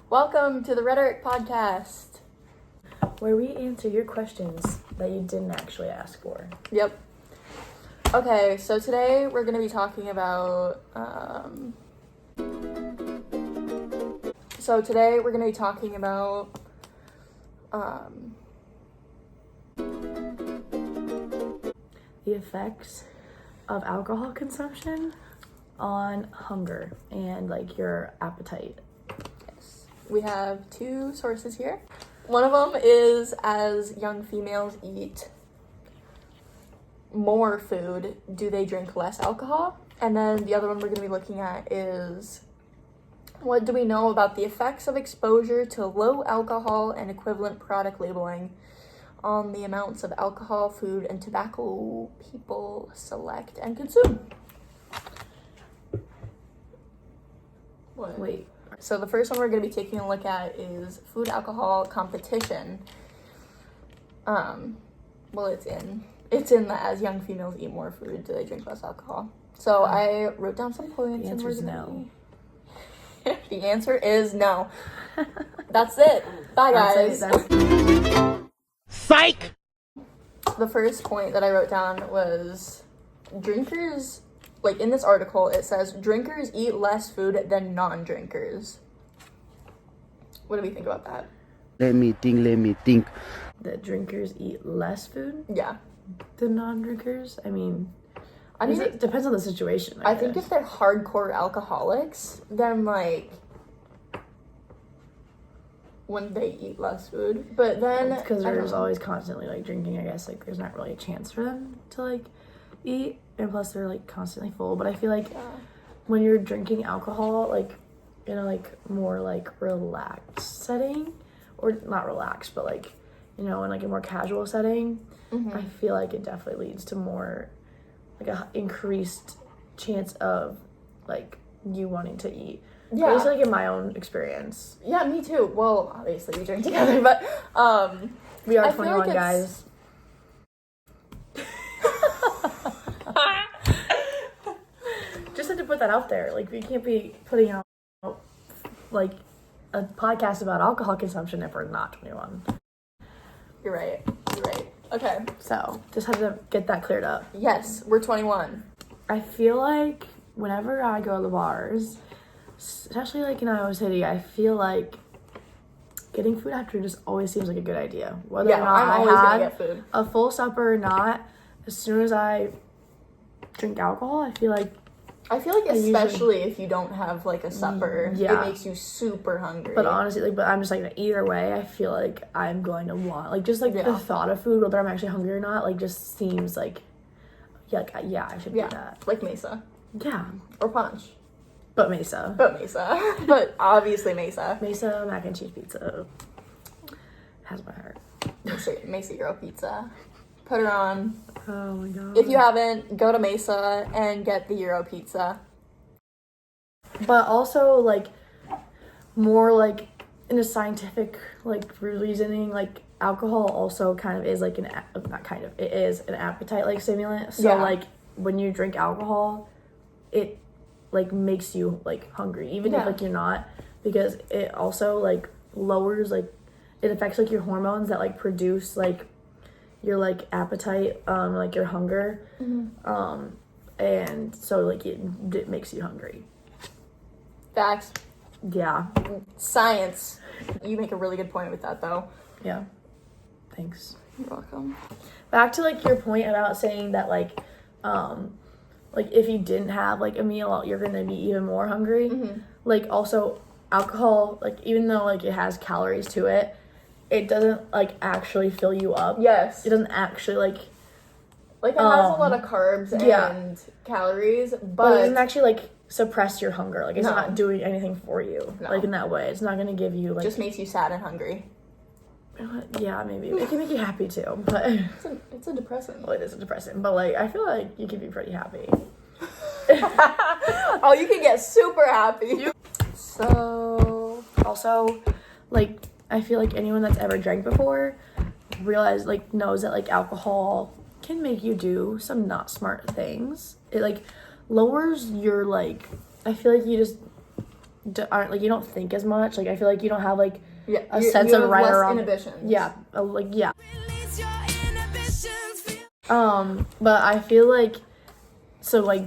Welcome to the Rhetoric podcast, where we answer your questions that you didn't actually ask for. Yep. Okay, so today we're going to be talking about, the effects of alcohol consumption on hunger and like your appetite. Yes. We have two sources here. One of them is as young females eat more food, do they drink less alcohol? And then the other one we're going to be looking at is what do we know about the effects of exposure to low alcohol and equivalent product labeling on the amounts of alcohol, food, and tobacco people select and consume? What? Wait. So the first one we're going to be taking a look at is food alcohol competition. It's in the as young females eat more food, do they drink less alcohol? So I wrote down some points. The answer is no. The answer is no. That's it. Bye, guys. Psych! The first point that I wrote down was drinkers, like in this article, it says drinkers eat less food than non-drinkers. What do we think about that? Let me think. That drinkers eat less food Yeah. than non-drinkers? I mean, it depends on the situation. I think if they're hardcore alcoholics, then like when they eat less food, but then because there's always constantly like drinking, I guess like there's not really a chance for them to like eat, and plus they're like constantly full. But I feel like when you're drinking alcohol like in a like more like relaxed setting, or not relaxed but like, you know, in like a more casual setting, I feel like it definitely leads to more like a increased chance of like you wanting to eat. Yeah. At least like in my own experience. Yeah, me too. Well, obviously we drink together, but we are I 21, like guys. Just had to put that out there. Like, we can't be putting out like a podcast about alcohol consumption if we're not 21. You're right. Okay. So just had to get that cleared up. Yes, we're 21. I feel like whenever I go to the bars, especially like in Iowa City, I feel like getting food after just always seems like a good idea. Whether or not I'm I always gonna have get food. a full supper or not, as soon as I drink alcohol, I feel like especially if you don't have like a supper, Yeah. it makes you super hungry. But honestly, like, but I'm just like either way, I feel like I'm going to want like just like the thought of food, whether I'm actually hungry or not, like just seems like I should do that. Like Mesa. Yeah. Or Punch. But Mesa. But obviously Mesa. Mesa mac and cheese pizza has my heart. Mesa Euro Pizza. Put her on. Oh my god. If you haven't, go to Mesa and get the Euro Pizza. But also like more like in a scientific like reasoning, like alcohol also kind of is like it is an appetite like stimulant. So like when you drink alcohol, it like makes you like hungry, even if like you're not, because it also like lowers like it affects like your hormones that like produce like your like appetite, like your hunger, and so like it makes you hungry. Facts. Yeah. Science. You make a really good point with that though. Yeah. Thanks. You're welcome. Back to like your point about saying that like if you didn't have like a meal, you're gonna be even more hungry. Like also alcohol, like even though like it has calories to it, it doesn't like actually fill you up. Yes. It doesn't actually like it has a lot of carbs and calories, but it doesn't actually like suppress your hunger. Like it's not doing anything for you. No. Like in that way, it's not gonna give you like just makes you sad and hungry. Yeah, maybe it can make you happy too, but it's a depressant. Well, it is a depressant, but like I feel like you can be pretty happy. Oh, you can get super happy. So also, like I feel like anyone that's ever drank before knows that like alcohol can make you do some not smart things. It like lowers your like, I feel like aren't like, you don't think as much. Like I feel like you don't have like Yeah, a sense you of have right less or wrong. inhibitions. Yeah, yeah. But I feel like, so like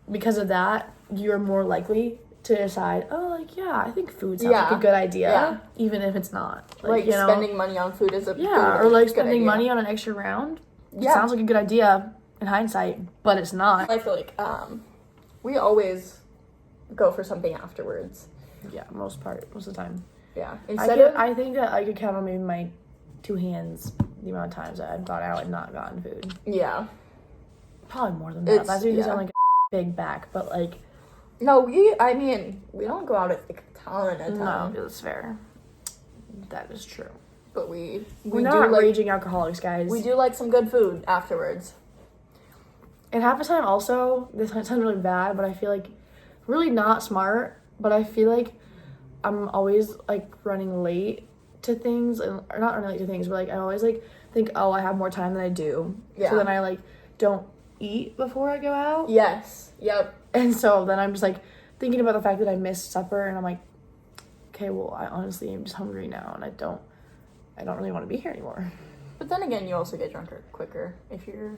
because of that, you're more likely to decide, oh, like, yeah, I think food sounds like a good idea, even if it's not. Like you know? spending money on food is a or like spending money on an extra round. Yeah, sounds like a good idea in hindsight, but it's not. I feel like we always go for something afterwards. Yeah, most of the time. Yeah, I think that I could count on maybe my 2 hands the amount of times that I've gone out and not gotten food. Yeah, probably more than that. That's usually sound like a big back, but like. No, we don't go out like a ton. No, that's fair. That is true. But we're not raging alcoholics, guys. We do like some good food afterwards. And half the time also, this sounds really bad, but I feel like really not smart, but I feel like I'm always like running late to things, or not running late to things, but like I always like think, oh, I have more time than I do. Yeah. So then I like don't eat before I go out. Yes. Yep. And so then I'm just like thinking about the fact that I missed supper, and I'm like, okay, well, I honestly am just hungry now, and I don't really want to be here anymore. But then again, you also get drunker quicker if you're...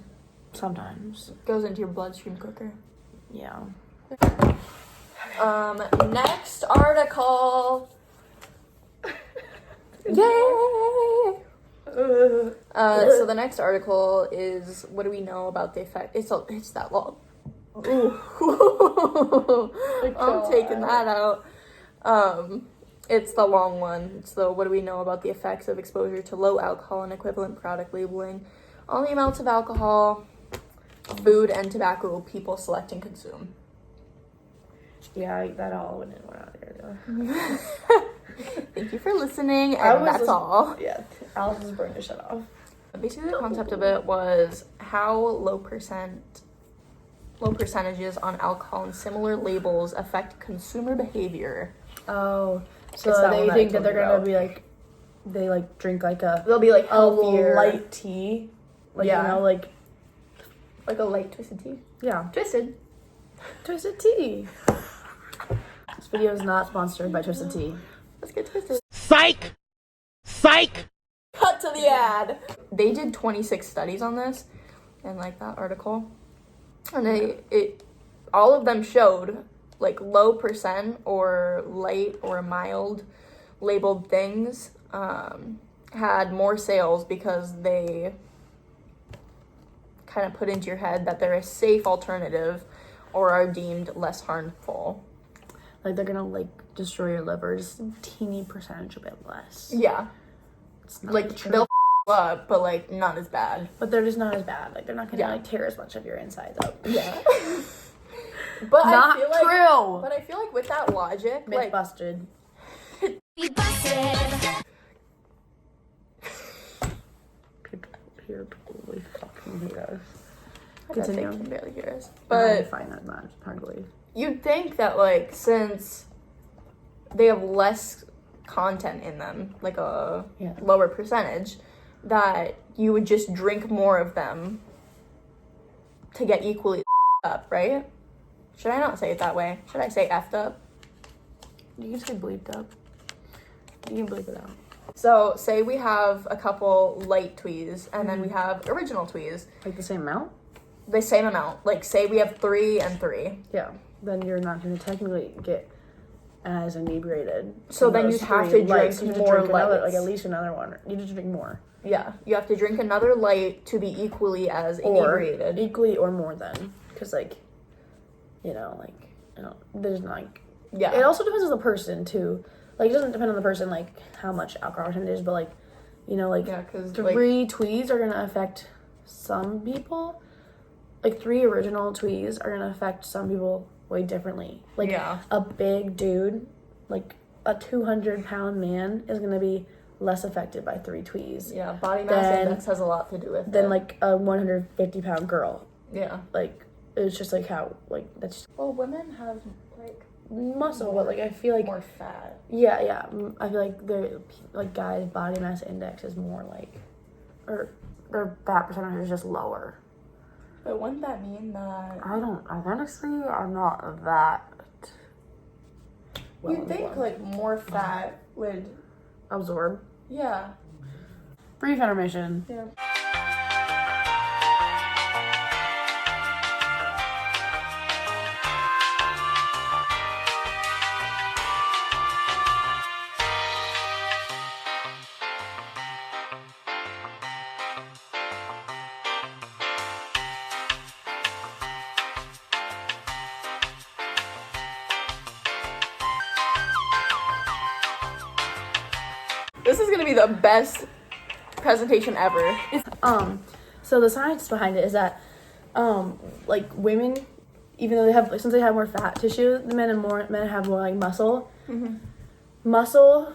Sometimes. It goes into your bloodstream quicker. Yeah. Next article. Yay! So the next article is, what do we know about the effect? It's that long. Ooh. I'm taking that out. It's the long one. It's the, what do we know about the effects of exposure to low alcohol and equivalent product labeling on the amounts of alcohol, food, and tobacco people select and consume. Yeah, that all went out there. Thank you for listening, and that's all. Yeah, Allison's burning to shut off. Basically, the concept of it was how low percentages on alcohol and similar labels affect consumer behavior. Oh, so they think that they're gonna be like, they like drink like they'll be like healthier, light tea, like you know, like a light twisted tea. Yeah, twisted tea. This video is not sponsored by Twisted Tea. Let's get twisted. Psych! Cut to the ad. They did 26 studies on this, and like that article, and all of them showed like low percent or light or mild labeled things had more sales because they kind of put into your head that they're a safe alternative or are deemed less harmful. Like they're gonna like destroy your liver just a teeny percentage, a bit less. Yeah. It's not like they'll up, but like not as bad. But they're just not as bad. Like they're not gonna like tear as much of your insides up. Yeah. But not I feel like, true. But I feel like with that logic, myth like busted. People here totally fucking hate us. Continue. I can barely hear us. But I find that not hard to believe. You'd think that like since they have less content in them, like a lower percentage, that you would just drink more of them to get equally up, right? Should I not say it that way? Should I say effed up? You can say bleeped up. You can bleep it out. So, say we have a couple light tweez, and then we have original tweez. Like the same amount? The same amount. Like, say we have 3 and 3. Yeah. Then you're not going to technically get as inebriated. So then you'd have to drink more lights. Like at least another one. You need to drink more. Yeah. You have to drink another light to be equally as inebriated. Equally or more than. Because, like, you know, like, you know, there's not, like... Yeah. It also depends on the person, too. Like, it doesn't depend on the person, like, how much alcohol content it is, but, like, you know, like, 3 tweez are going to affect some people. Like, 3 original tweez are going to affect some people way differently. Like, a big dude, like, a 200-pound man is going to be less affected by 3 tweez. Yeah, body mass index has a lot to do with it. Than, like, a 150-pound girl. Yeah. Like, it's just, like, how, like, that's... Well, women have, like... muscle, but like I feel like more fat. Yeah. I feel like the like guys' body mass index is more like, or their fat percentage is just lower. But wouldn't that mean that? I honestly, I'm not that. well You'd think informed. like more fat would, Absorb. yeah. Brief intermission. Yeah. This is gonna be the best presentation ever. So the science behind it is that, like women, even though they have, since they have more fat tissue, the men have more like muscle. Mm-hmm. Muscle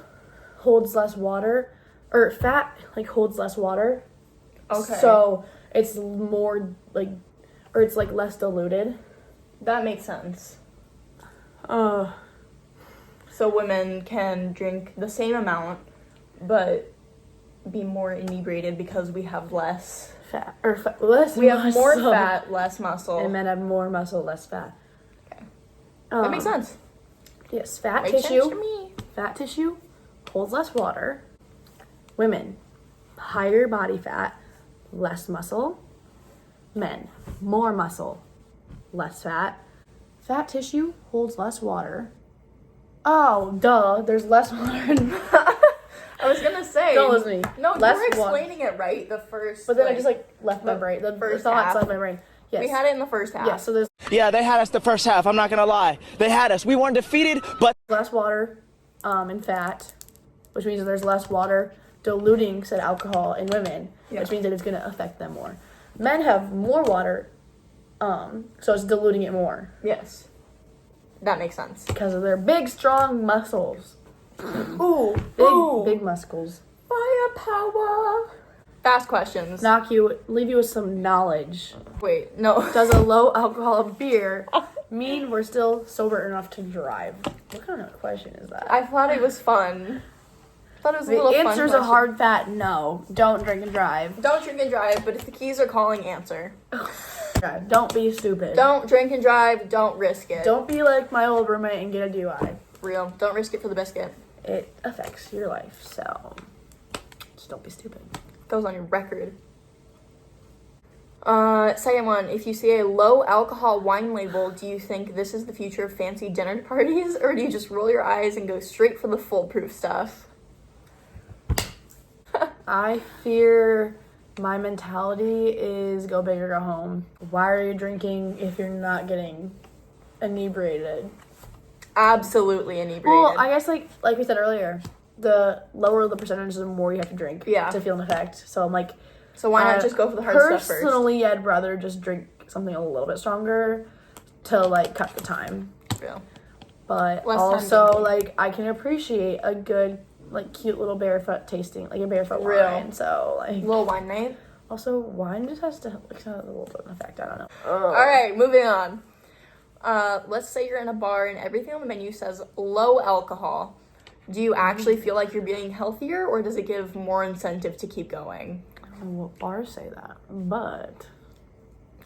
holds less water, or fat like holds less water. Okay. So it's more like, or it's like less diluted. That makes sense. Uh, So women can drink the same amount, but be more inebriated because we have less. Less. We have more muscle. fat, less muscle. And men have more muscle, less fat. Okay. That makes sense. Yes, fat Makes tissue. sense to me. Fat tissue holds less water. Women, higher body fat, less muscle. Men, more muscle, less fat. Fat tissue holds less water. Oh, duh, there's less water. I was gonna say. Don't listen to me. No, Less you were explaining it right the first. But then I just left my brain. The first thoughts half. left my brain. Yes. We had it in the first half. Yeah, so there's Yeah, they had us the first half. I'm not gonna lie. They had us. We weren't defeated, but less water and fat, which means that there's less water diluting said alcohol in women, Yeah. which means that it's going to affect them more. Men have more water, so it's diluting it more Yes. That makes sense. because of their big, strong muscles. Ooh. Big muscles. Firepower. Fast questions. Leave you with some knowledge. Wait, no. Does a low alcohol beer mean we're still sober enough to drive? What kind of question is that? I thought it was fun. I thought it was a little The fun answer's a question. hard fat no. Don't drink and drive. Don't drink and drive, but if the keys are calling, answer. Drive. Don't be stupid. Don't drink and drive, don't risk it. Don't be like my old roommate and get a DUI. Real. Don't risk it for the biscuit. It affects your life, so just don't be stupid. Goes on your record. Second one, if you see a low alcohol wine label, do you think this is the future of fancy dinner parties, or do you just roll your eyes and go straight for the foolproof stuff? I fear my mentality is go big or go home. Why are you drinking if you're not getting inebriated? Absolutely inebriated. Well, I guess like we said earlier, the lower the percentage, the more you have to drink to feel an effect. So I'm like, so why not just go for the hard stuff first? Personally, I'd rather just drink something a little bit stronger to like cut the time. Yeah. But Less time also drinking. like I can appreciate a good like cute little barefoot tasting, like a barefoot Real. wine. So like Little wine night. also wine just has to like have a little bit of an effect. I don't know. All right, moving on. Let's say you're in a bar and everything on the menu says low alcohol. Do you actually feel like you're being healthier, or does it give more incentive to keep going? I don't know what bars say that, but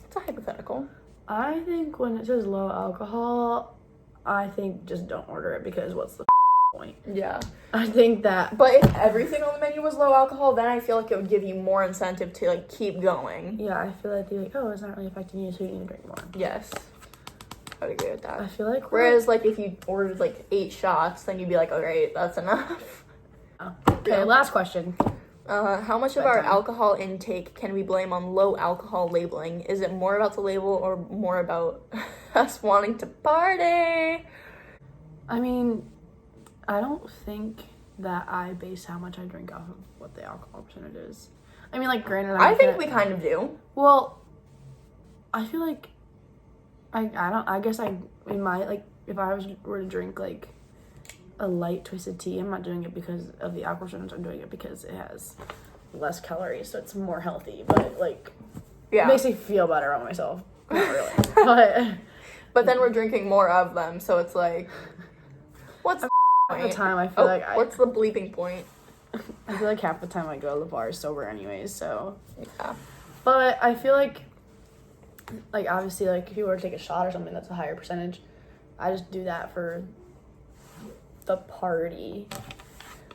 It's a hypothetical. I think when it says low alcohol, I think just don't order it because what's the point? Yeah. I think that But if everything on the menu was low alcohol, then I feel like it would give you more incentive to like keep going. yeah, I feel like they're like, oh, it's not really affecting you, so you need to drink more. Yes. I would agree with I that. feel like Whereas like if you ordered like 8 shots, then you'd be like, alright, that's enough. okay, Yeah. last question. How much of our Bedtime. alcohol intake can we blame on low alcohol labeling? Is it more about the label or more about us wanting to party? I mean, I don't think that I base how much I drink off of what the alcohol percentage is. I mean, like, granted, I think we kind of do. Well, I feel like I guess in my, like, if I were to drink, like, a light twisted tea, I'm not doing it because of the alcohol percentage, I'm doing it because it has less calories, so it's more healthy, but, like, Yeah. it makes me feel better on myself. Not really. But then we're drinking more of them, so it's like, what's the Half the point? time, I feel like what's the bleeping point? I feel like half the time I go to the bar sober anyways, so. Yeah. But I feel like obviously, like, if you were to take a shot or something that's a higher percentage, I just do that for the party.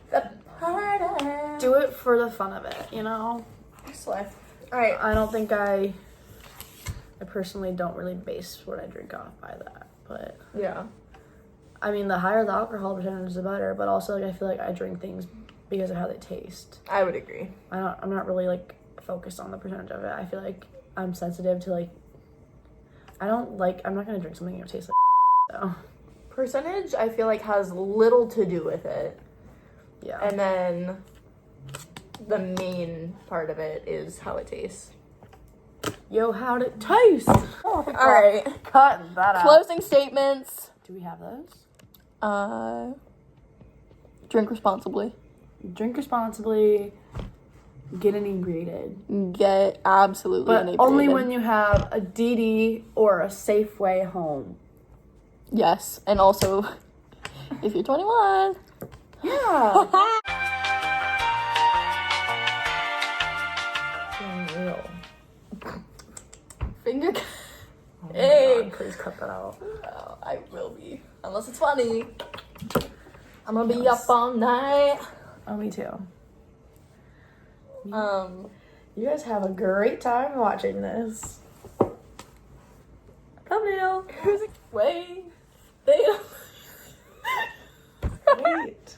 The party. Do it for the fun of it, you know? Slay. Alright. I don't think I personally don't really base what I drink off by that, but Yeah. I mean, the higher the alcohol percentage, the better. But also, like, I feel like I drink things because of how they taste. I would agree. I'm not really like focused on the percentage of it. I feel like I'm sensitive to like. I'm not gonna drink something that tastes like. So. Percentage, I feel like, has little to do with it. Yeah. And then the main part of it is how it tastes. Yo, how'd it taste? Alright. Cut that out. Closing statements. Do we have those? Drink responsibly. Drink responsibly. Get inebriated. Get absolutely But inebriated. only when you have a DD or a safe way home. Yes, and also if you're 21. Yeah. Real. Finger. Oh my Hey. God, please cut that out. Oh, I will be, unless it's funny. I'm gonna be up all night. Oh, me too. Um, You guys have a great time watching this. Thumbnail. who's it? Wait. They. Wait.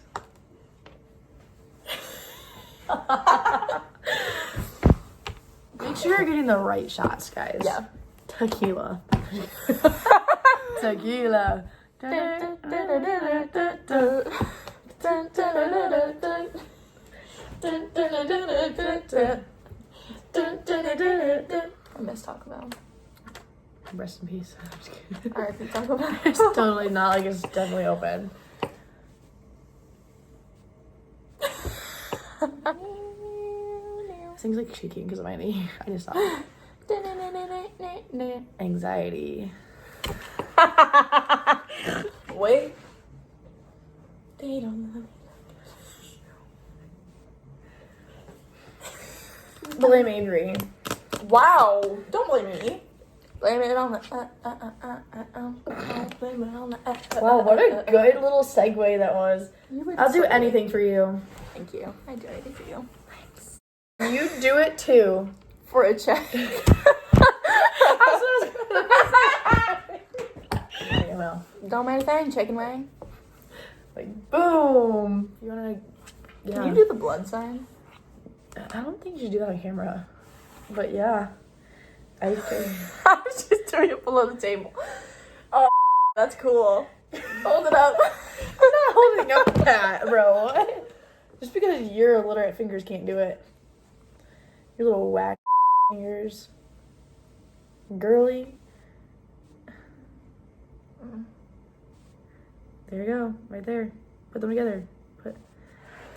Make sure you're getting the right shots, guys. Yeah. Tequila. Tequila. I miss Taco Bell. Rest in peace. I'm just kidding. Alright, Taco Bell. It's totally not like it's definitely open. This thing's like shaking because of my knee. I just saw it. Anxiety. Wait. They don't know. Blame Avery. Wow. Don't blame me. Blame it on the. Blame it on the. Wow, what a good little segue that was. I'll do anything for you. Thank you. I do anything for you. You do it too. For a check. Well, Don't mind a thing, chicken wing. like boom. You wanna? Yeah. Can you do the blood sign? I don't think you should do that on camera. But yeah, I can. I was just doing it below the table. Oh, that's cool. Hold it up. I'm not holding up that, bro. What? Just because your illiterate fingers can't do it. Your little whack fingers. Girly. There you go. Right there. Put them together.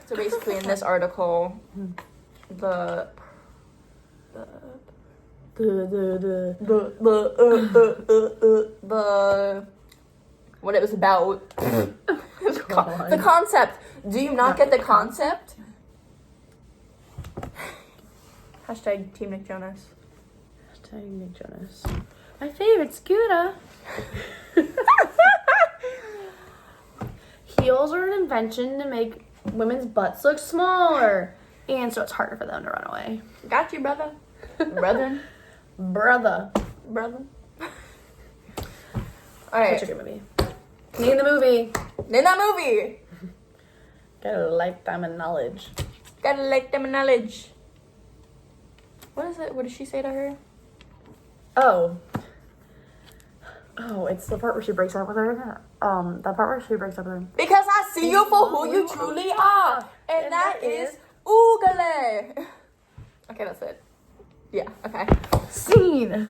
So basically, in this article, the what it was about. The concept. Do you not get the concept? Hashtag Team Nick Jonas. Hashtag Nick Jonas. My favorite scooter. Heels are an invention to make women's butts look smaller. And so it's harder for them to run away. Got you, brother. Brethren. Brother. Brother. Alright. Such a good movie. Name the movie. In that movie. Got a lifetime of knowledge. Gotta like them knowledge. What is it? What does she say to her? Oh, it's the part where she breaks up with her. That part where she breaks up with her. Because I see you for who you truly are. And that is Oogale. Okay, that's it. Yeah, okay. Scene.